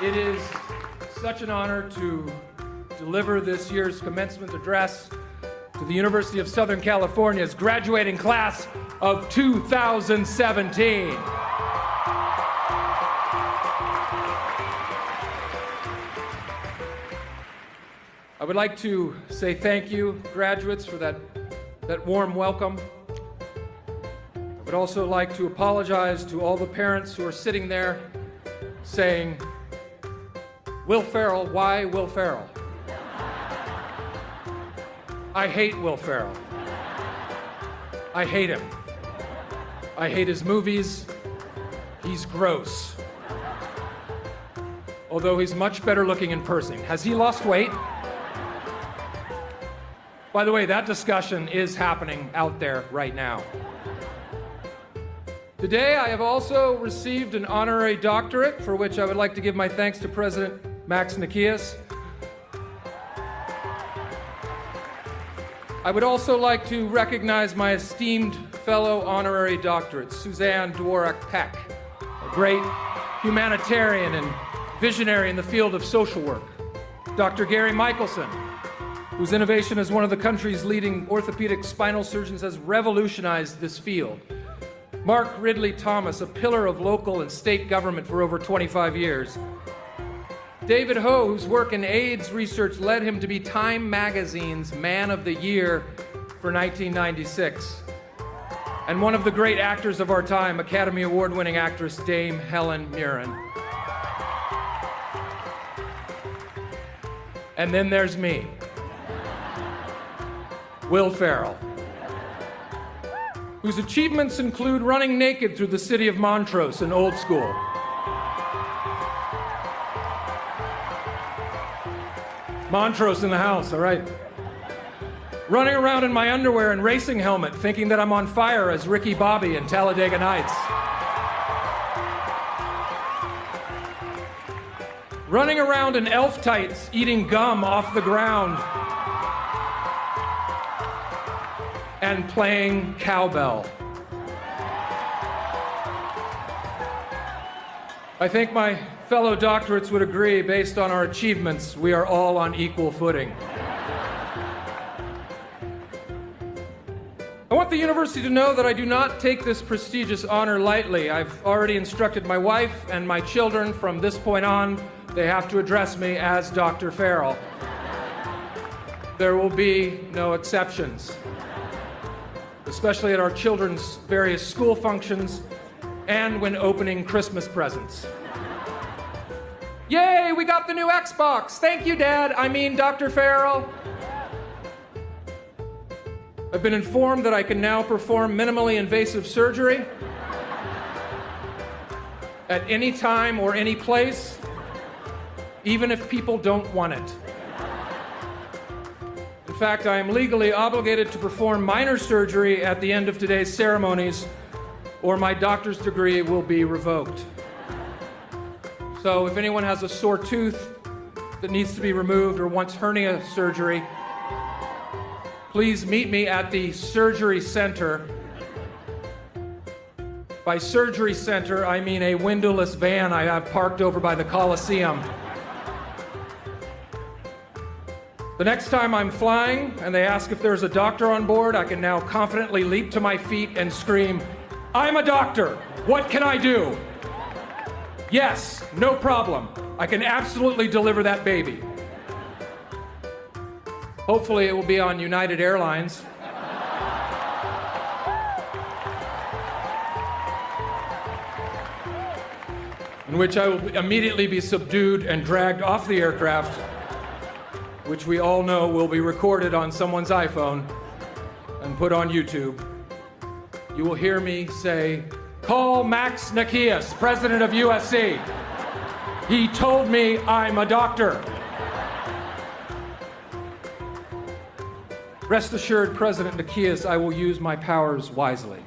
It is such an honor to deliver this year's commencement address to the University of Southern California's graduating class of 2017. I would like to say thank you, graduates, for that warm welcome. I would also like to apologize to all the parents who are sitting there saying, Will Ferrell, why Will Ferrell? I hate Will Ferrell. I hate him. I hate his movies. He's gross. Although he's much better looking in person. Has he lost weight? By the way, that discussion is happening out there right now. Today, I have also received an honorary doctorate, for which I would like to give my thanks to President Max Nikias. I would also like to recognize my esteemed fellow honorary doctorate, Suzanne Dworak-Peck, a great humanitarian and visionary in the field of social work. Dr. Gary Michelson, whose innovation as one of the country's leading orthopedic spinal surgeons has revolutionized this field. Mark Ridley Thomas, a pillar of local and state government for over 25 years. David Ho, whose work in AIDS research led him to be Time Magazine's Man of the Year for 1996. And one of the great actors of our time, Academy Award-winning actress Dame Helen Mirren. And then there's me, Will Ferrell, whose achievements include running naked through the city of Montrose in Old School. Montrose in the house, all right. Running around in my underwear and racing helmet, thinking that I'm on fire as Ricky Bobby in Talladega Nights. Running around in elf tights, eating gum off the ground. And playing cowbell. I think my fellow doctorates would agree, based on our achievements, we are all on equal footing. I want the university to know that I do not take this prestigious honor lightly. I've already instructed my wife and my children from this point on, they have to address me as Dr. Ferrell. There will be no exceptions, especially at our children's various school functions and when opening Christmas presents. Yay, we got the new Xbox. Thank you, Dad. I mean, Dr. Ferrell. I've been informed that I can now perform minimally invasive surgery at any time or any place, even if people don't want it. In fact, I am legally obligated to perform minor surgery at the end of today's ceremonies, or my doctor's degree will be revoked. So if anyone has a sore tooth that needs to be removed or wants hernia surgery, please meet me at the surgery center. By surgery center, I mean a windowless van I have parked over by the Coliseum. The next time I'm flying and they ask if there's a doctor on board, I can now confidently leap to my feet and scream, I'm a doctor. What can I do? Yes, no problem. I can absolutely deliver that baby. Hopefully it will be on United Airlines. In which I will immediately be subdued and dragged off the aircraft, which we all know will be recorded on someone's iPhone and put on YouTube. You will hear me say, call Max Nikias, president of USC. He told me I'm a doctor. Rest assured, President Nikias, I will use my powers wisely.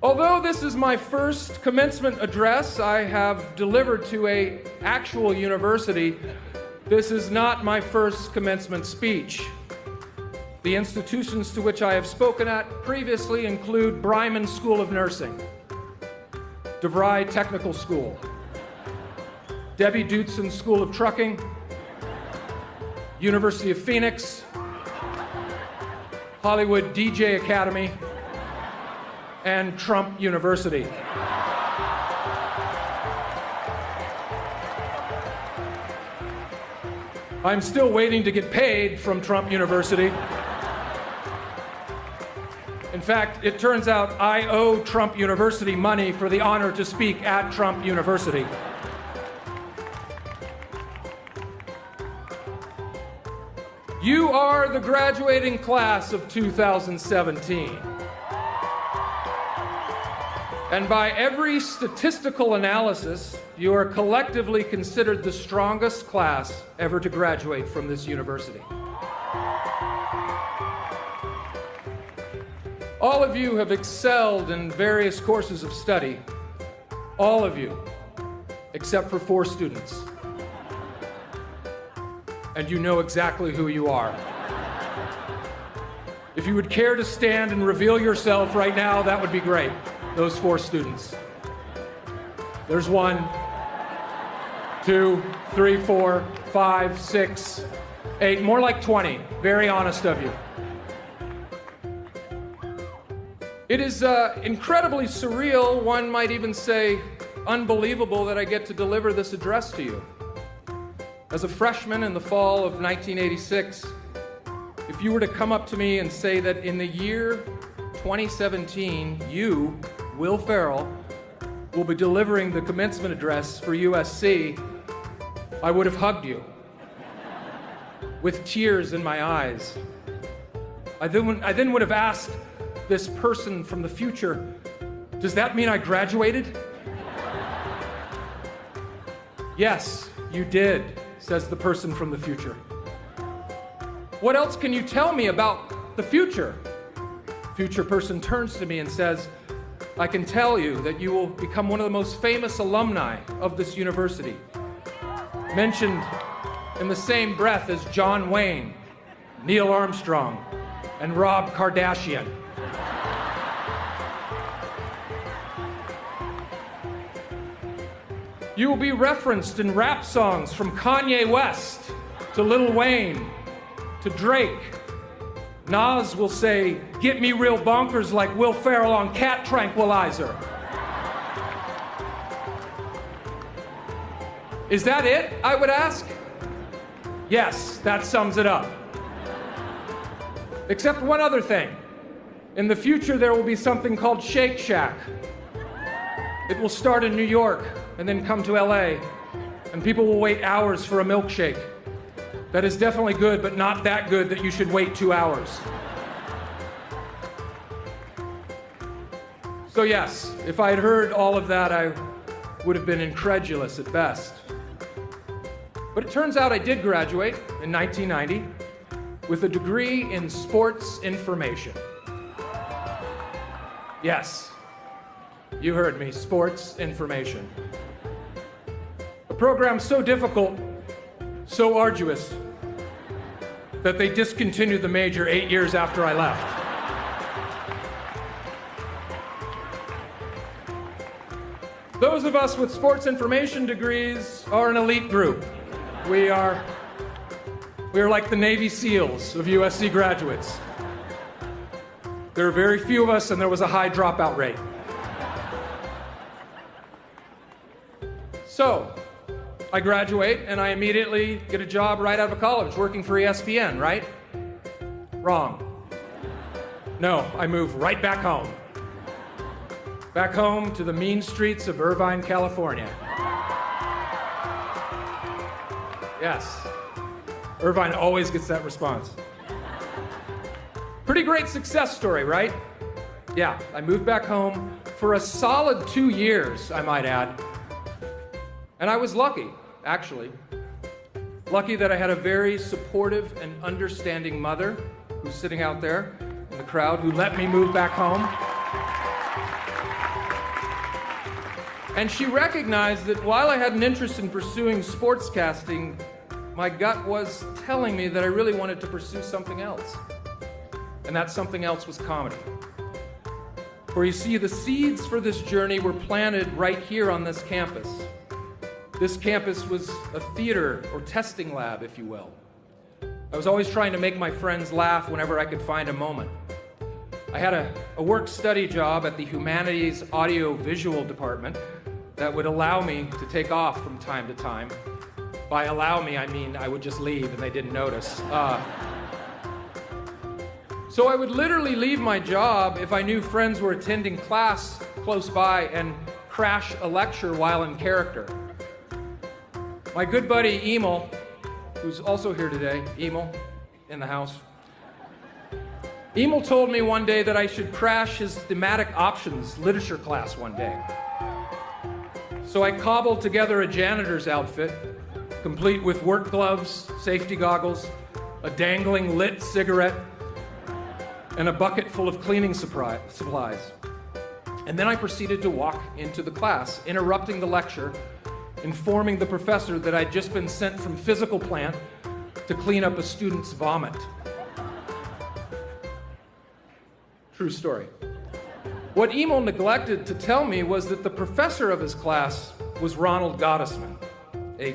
Although this is my first commencement address I have delivered to an actual university, this is not my first commencement speech. The institutions to which I have spoken at previously include Bryman School of Nursing, DeVry Technical School, Debbie Dutzen School of Trucking, University of Phoenix, Hollywood DJ Academy, and Trump University. I'm still waiting to get paid from Trump University. In fact, it turns out I owe Trump University money for the honor to speak at Trump University. You are the graduating class of 2017. And by every statistical analysis, you are collectively considered the strongest class ever to graduate from this university. All of you have excelled in various courses of study. All of you, except for 4 students. And you know exactly who you are. If you would care to stand and reveal yourself right now, that would be great. Those 4 students. There's 1, 2, 3, 4, 5, 6, 8, more like 20. Very honest of you. It is incredibly surreal, one might even say unbelievable, that I get to deliver this address to you. As a freshman in the fall of 1986, if you were to come up to me and say that in the year 2017, you, Will Ferrell, will be delivering the commencement address for USC, I would have hugged you with tears in my eyes. I then would have asked this person from the future, does that mean I graduated? Yes, you did, says the person from the future. What else can you tell me about the future? Future person turns to me and says, I can tell you that you will become one of the most famous alumni of this university, mentioned in the same breath as John Wayne, Neil Armstrong, and Rob Kardashian. You will be referenced in rap songs from Kanye West to Lil Wayne to Drake. Nas will say, get me real bonkers like Will Ferrell on cat tranquilizer. Is that it, I would ask? Yes, that sums it up. Except one other thing. In the future, there will be something called Shake Shack. It will start in New York and then come to LA, and people will wait hours for a milkshake. That is definitely good, but not that good that you should wait 2 hours. So yes, if I had heard all of that, I would have been incredulous at best. But it turns out I did graduate in 1990 with a degree in sports information. Yes, you heard me, sports information. A program so difficult, so arduous, that they discontinued the major 8 years after I left. Those of us with sports information degrees are an elite group. We are like the Navy SEALs of USC graduates. There are very few of us, and there was a high dropout rate. So, I graduate, and I immediately get a job right out of college, working for ESPN, right? Wrong. No, I move right back home. Back home to the mean streets of Irvine, California. Yes, Irvine always gets that response. Pretty great success story, right? Yeah, I moved back home for a solid 2 years, I might add. And I was lucky, actually. Lucky that I had a very supportive and understanding mother who's sitting out there in the crowd who let me move back home. And she recognized that while I had an interest in pursuing sportscasting, my gut was telling me that I really wanted to pursue something else. And that something else was comedy. For you see, the seeds for this journey were planted right here on this campus. This campus was a theater or testing lab, if you will. I was always trying to make my friends laugh whenever I could find a moment. I had a work-study job at the Humanities Audio-Visual Department that would allow me to take off from time to time. By allow me, I mean I would just leave and they didn't notice. So I would literally leave my job if I knew friends were attending class close by and crash a lecture while in character. My good buddy Emil, who's also here today, Emil, in the house. Emil told me one day that I should crash his thematic options literature class one day. So I cobbled together a janitor's outfit, complete with work gloves, safety goggles, a dangling lit cigarette, and a bucket full of cleaning supplies. And then I proceeded to walk into the class, interrupting the lecture, informing the professor that I'd just been sent from physical plant to clean up a student's vomit. True story. What Emil neglected to tell me was that the professor of his class was Ronald Gottesman, a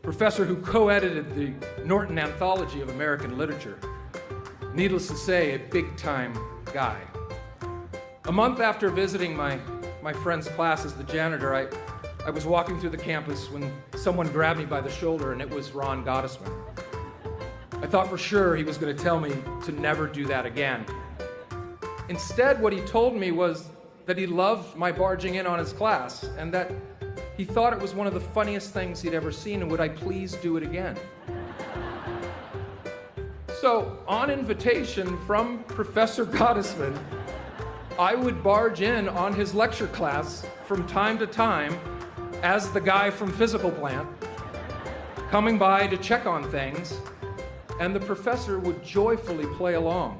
professor who co-edited the Norton Anthology of American Literature. Needless to say, a big-time guy. A month after visiting my friend's class as the janitor, I was walking through the campus when someone grabbed me by the shoulder, and it was Ron Gottesman. I thought for sure he was going to tell me to never do that again. Instead, what he told me was that he loved my barging in on his class and that he thought it was one of the funniest things he'd ever seen, and would I please do it again? So, on invitation from Professor Gottesman, I would barge in on his lecture class from time to time as the guy from physical plant, coming by to check on things, and the professor would joyfully play along.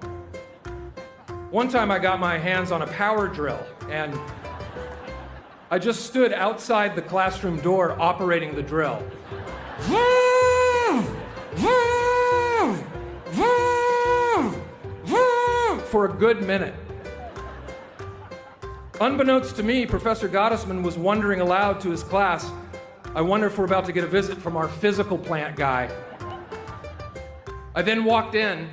One time I got my hands on a power drill, and I just stood outside the classroom door operating the drill. For a good minute. Unbeknownst to me, Professor Gottesman was wondering aloud to his class, I wonder if we're about to get a visit from our physical plant guy. I then walked in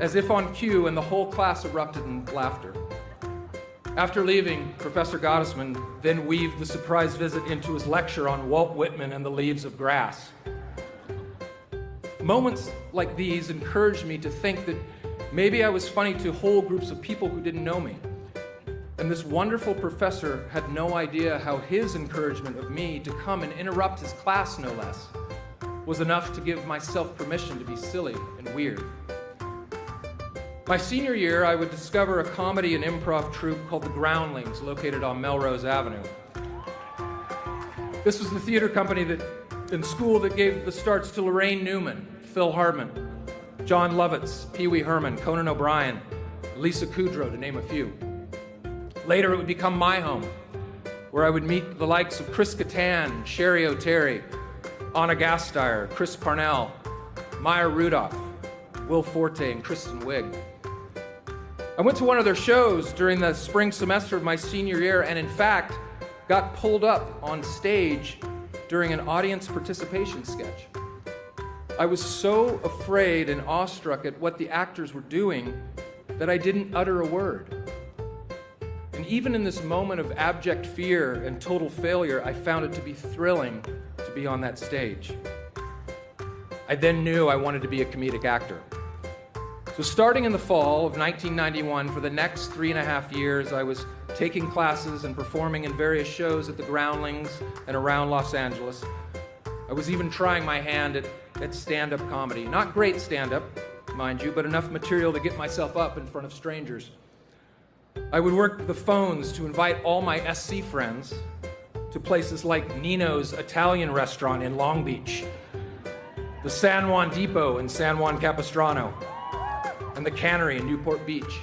as if on cue, and the whole class erupted in laughter. After leaving, Professor Gottesman then weaved the surprise visit into his lecture on Walt Whitman and the leaves of grass. Moments like these encouraged me to think that maybe I was funny to whole groups of people who didn't know me. And this wonderful professor had no idea how his encouragement of me to come and interrupt his class, no less, was enough to give myself permission to be silly and weird. My senior year, I would discover a comedy and improv troupe called the Groundlings, located on Melrose Avenue. This was the theater company in school that gave the starts to Lorraine Newman, Phil Hartman, John Lovitz, Pee Wee Herman, Conan O'Brien, Lisa Kudrow, to name a few. Later, it would become my home, where I would meet the likes of Chris Kattan, Sherry O'Terry, Anna Gasteyer, Chris Parnell, Maya Rudolph, Will Forte, and Kristen Wiig. I went to one of their shows during the spring semester of my senior year, and in fact, got pulled up on stage during an audience participation sketch. I was so afraid and awestruck at what the actors were doing that I didn't utter a word. And even in this moment of abject fear and total failure, I found it to be thrilling to be on that stage. I then knew I wanted to be a comedic actor. So starting in the fall of 1991, for the next 3.5 years, I was taking classes and performing in various shows at the Groundlings and around Los Angeles. I was even trying my hand at stand-up comedy. Not great stand-up, mind you, but enough material to get myself up in front of strangers. I would work the phones to invite all my SC friends to places like Nino's Italian restaurant in Long Beach, the San Juan Depot in San Juan Capistrano, and the Cannery in Newport Beach.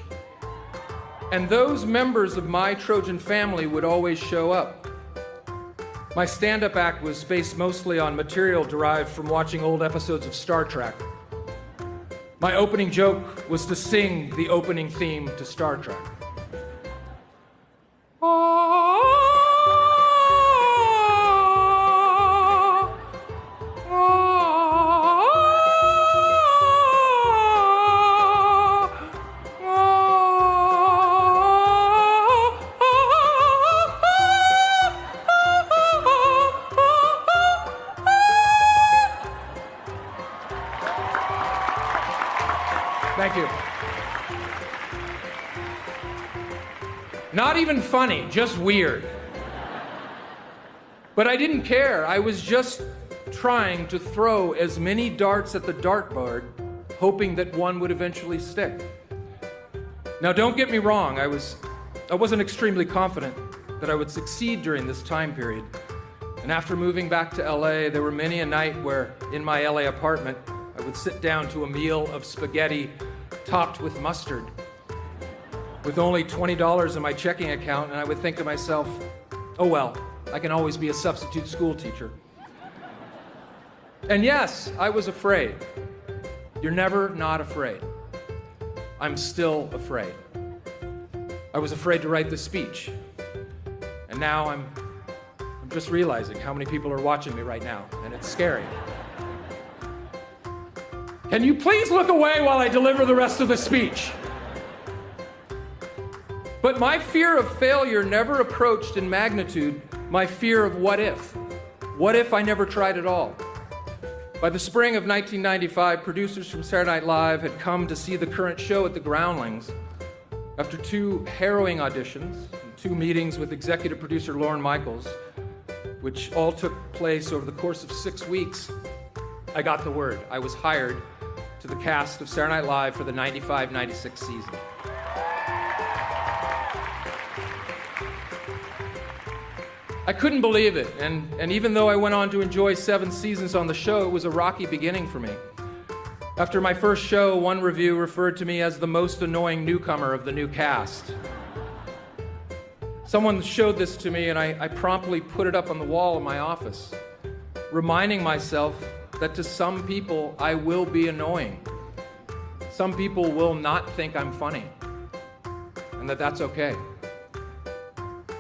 And those members of my Trojan family would always show up. My stand-up act was based mostly on material derived from watching old episodes of Star Trek. My opening joke was to sing the opening theme to Star Trek. Not even funny, just weird. But I didn't care. I was just trying to throw as many darts at the dartboard, hoping that one would eventually stick. Now, don't get me wrong, I wasn't extremely confident that I would succeed during this time period. And after moving back to LA, there were many a night where, in my LA apartment, I would sit down to a meal of spaghetti topped with mustard, with only $20 in my checking account, and I would think to myself, oh well, I can always be a substitute school teacher. And yes, I was afraid. You're never not afraid. I'm still afraid. I was afraid to write the speech. And now I'm just realizing how many people are watching me right now, and it's scary. Can you please look away while I deliver the rest of the speech? But my fear of failure never approached in magnitude my fear of what if. What if I never tried at all? By the spring of 1995, producers from Saturday Night Live had come to see the current show at the Groundlings. After 2 harrowing auditions and 2 meetings with executive producer Lorne Michaels, which all took place over the course of 6 weeks, I got the word. I was hired to the cast of Saturday Night Live for the 95-96 season. I couldn't believe it, and even though I went on to enjoy 7 seasons on the show, it was a rocky beginning for me. After my first show, one review referred to me as the most annoying newcomer of the new cast. Someone showed this to me, and I promptly put it up on the wall in my office, reminding myself that to some people, I will be annoying. Some people will not think I'm funny, and that's okay.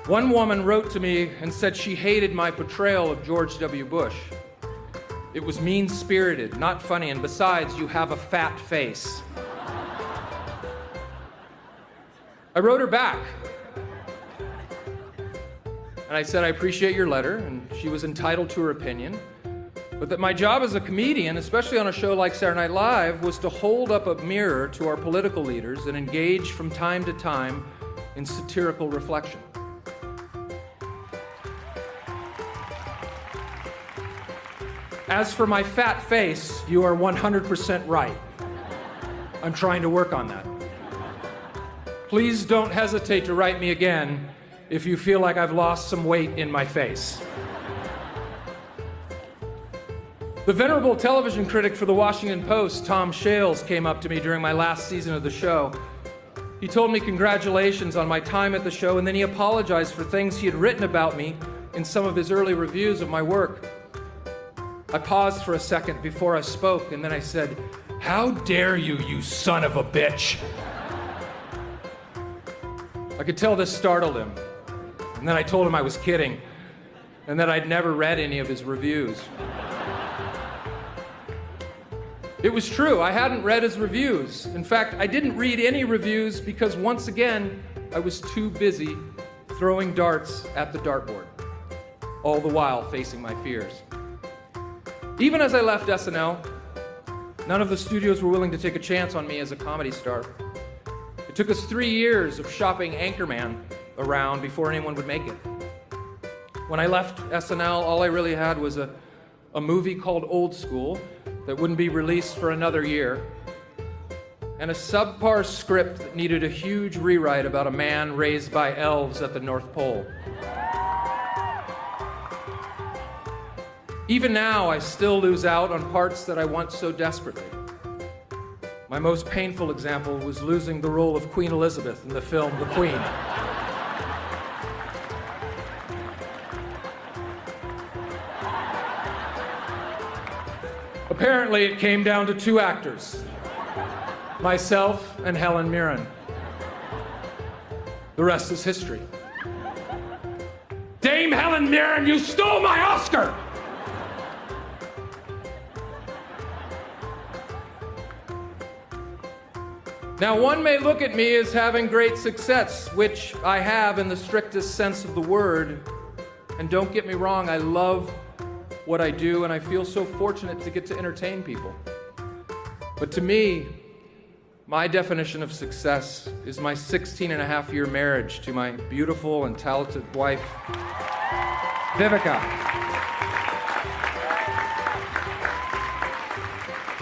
One woman wrote to me and said she hated my portrayal of George W. Bush. It was mean-spirited, not funny, and besides, you have a fat face. I wrote her back. And I said, I appreciate your letter, and she was entitled to her opinion, but that my job as a comedian, especially on a show like Saturday Night Live, was to hold up a mirror to our political leaders and engage from time to time in satirical reflection. As for my fat face, you are 100% right. I'm trying to work on that. Please don't hesitate to write me again if you feel like I've lost some weight in my face. The venerable television critic for the Washington Post, Tom Shales, came up to me during my last season of the show. He told me congratulations on my time at the show, and then he apologized for things he had written about me in some of his early reviews of my work. I paused for a second before I spoke, and then I said, "How dare you, you son of a bitch?" I could tell this startled him, and then I told him I was kidding, and that I'd never read any of his reviews. It was true, I hadn't read his reviews. In fact, I didn't read any reviews because, once again, I was too busy throwing darts at the dartboard, all the while facing my fears. Even as I left SNL, none of the studios were willing to take a chance on me as a comedy star. It took us 3 years of shopping Anchorman around before anyone would make it. When I left SNL, all I really had was a movie called Old School that wouldn't be released for another year, and a subpar script that needed a huge rewrite about a man raised by elves at the North Pole. Even now, I still lose out on parts that I want so desperately. My most painful example was losing the role of Queen Elizabeth in the film The Queen. Apparently, it came down to 2 actors, myself and Helen Mirren. The rest is history. Dame Helen Mirren, you stole my Oscar! Now, one may look at me as having great success, which I have in the strictest sense of the word. And don't get me wrong, I love what I do, and I feel so fortunate to get to entertain people. But to me, My definition of success is my 16-and-a-half-year marriage to my beautiful and talented wife, Vivica.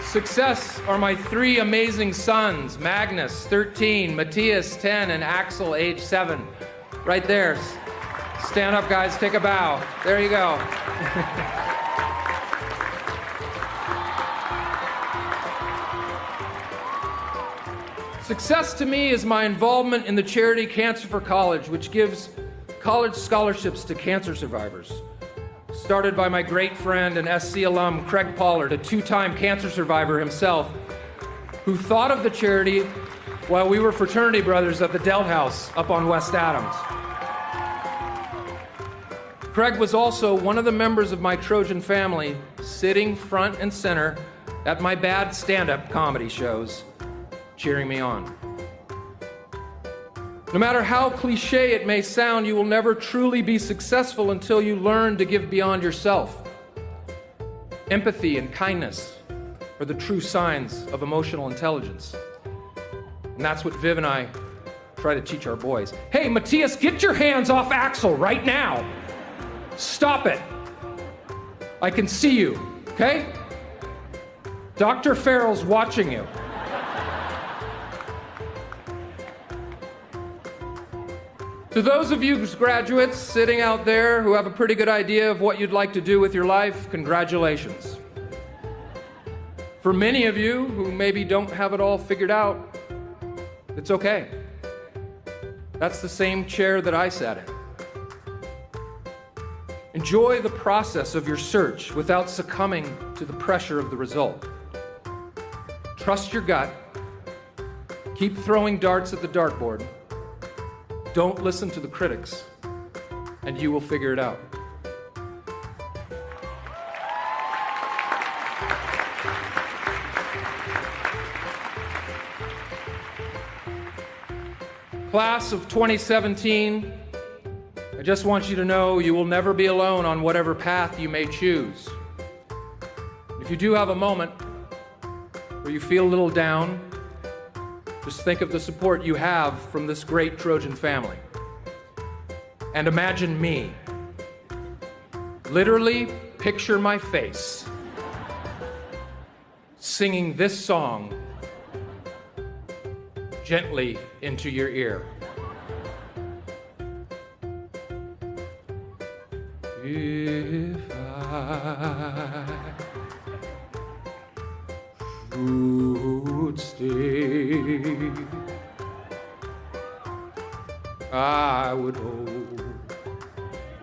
Success are my 3 amazing sons, Magnus, 13, Matthias, 10, and Axel, age 7. Right there. Stand up, guys. Take a bow. There you go. Success to me is my involvement in the charity Cancer for College, which gives college scholarships to cancer survivors. Started by my great friend and SC alum Craig Pollard, a 2-time cancer survivor himself, who thought of the charity while we were fraternity brothers at the Delt House up on West Adams. Craig was also one of the members of my Trojan family, sitting front and center at my bad stand-up comedy shows, cheering me on. No matter how cliche it may sound, you will never truly be successful until you learn to give beyond yourself. Empathy and kindness are the true signs of emotional intelligence. And that's what Viv and I try to teach our boys. Hey, Matthias, get your hands off Axel right now. Stop it. I can see you, okay? Dr. Ferrell's watching you. To those of you graduates sitting out there who have a pretty good idea of what you'd like to do with your life, congratulations. For many of you who maybe don't have it all figured out, it's okay. That's the same chair that I sat in. Enjoy the process of your search without succumbing to the pressure of the result. Trust your gut. Keep throwing darts at the dartboard. Don't listen to the critics, and you will figure it out. Class of 2017, I just want you to know you will never be alone on whatever path you may choose. If you do have a moment where you feel a little down, just think of the support you have from this great Trojan family. And imagine me. Literally picture my face singing this song gently into your ear. If I should stay, I would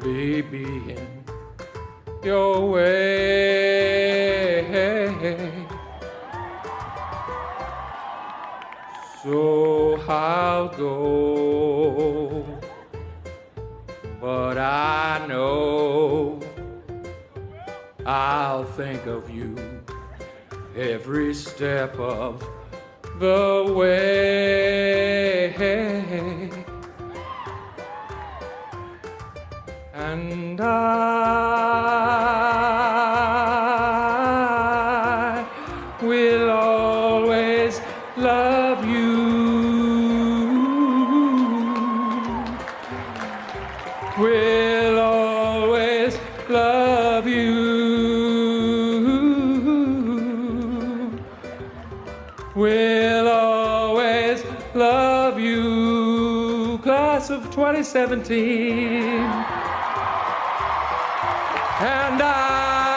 only be in your way. So I'll go, but I know I'll think of you every step of the way. And I will always love you. Will always love you. Will always love you. Class of 2017. And I